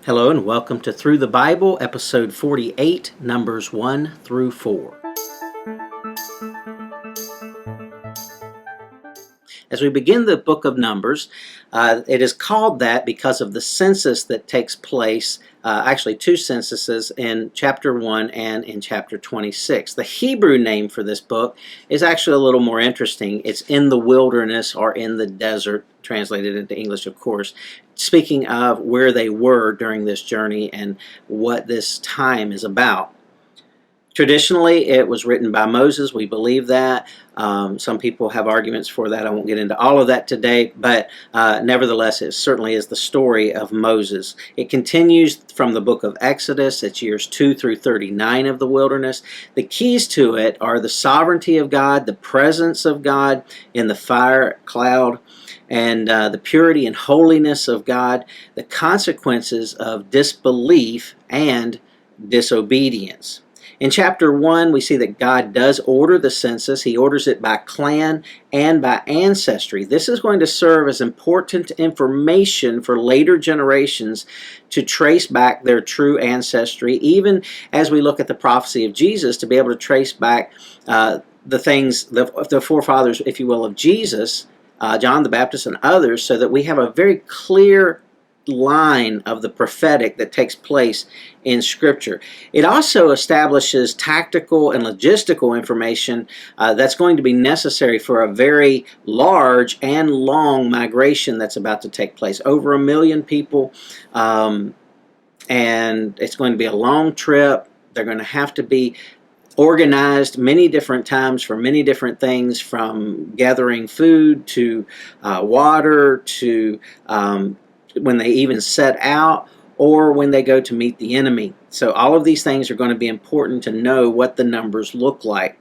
Hello and welcome to Through the Bible, episode 48, numbers 1 through 4. As we begin the book of Numbers, it is called that because of the census that takes place, actually two censuses in chapter 1 and in chapter 26. The Hebrew name for this book is actually a little more interesting. It's in the wilderness or in the desert, translated into English, of course, speaking of where they were during this journey and what this time is about. Traditionally, it was written by Moses. We believe that. Some people have arguments for that. I won't get into all of that today, but nevertheless, it certainly is the story of Moses. It continues from the book of Exodus. It's years 2 through 39 of the wilderness. The keys to it are the sovereignty of God, the presence of God in the fire cloud, and the purity and holiness of God, the consequences of disbelief and disobedience. In chapter 1, we see that God does order the census. He orders it by clan and by ancestry. This is going to serve as important information for later generations to trace back their true ancestry, even as we look at the prophecy of Jesus, to be able to trace back the things, the forefathers, if you will, of Jesus, John the Baptist and others, so that we have a very clear line of the prophetic that takes place in Scripture. It also establishes tactical and logistical information that's going to be necessary for a very large and long migration that's about to take place. Over 1 million people, and it's going to be a long trip. They're going to have to be organized many different times for many different things, from gathering food to water to when they even set out or when they go to meet the enemy. So all of these things are going to be important to know what the numbers look like.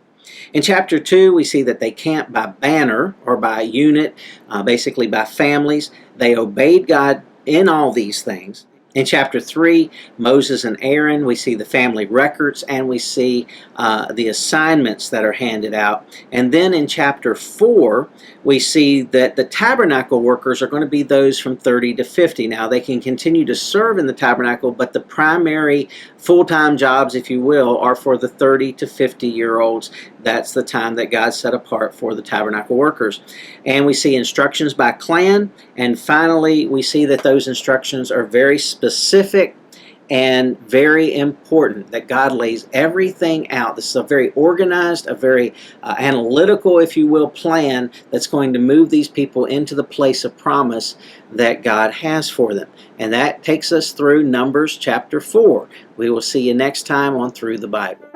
In chapter 2, we see that they camp by banner or by unit, basically by families. They obeyed God in all these things. In chapter 3, Moses and Aaron, we see the family records and we see the assignments that are handed out. And then in chapter 4, we see that the tabernacle workers are going to be those from 30 to 50. Now, they can continue to serve in the tabernacle, but the primary full-time jobs, if you will, are for the 30 to 50-year-olds. That's the time that God set apart for the tabernacle workers. And we see instructions by clan. And finally, we see that those instructions are very specific and very important, that God lays everything out. This is a very organized, a very analytical, if you will, plan that's going to move these people into the place of promise that God has for them. And that takes us through Numbers chapter 4. We will see you next time on Through the Bible.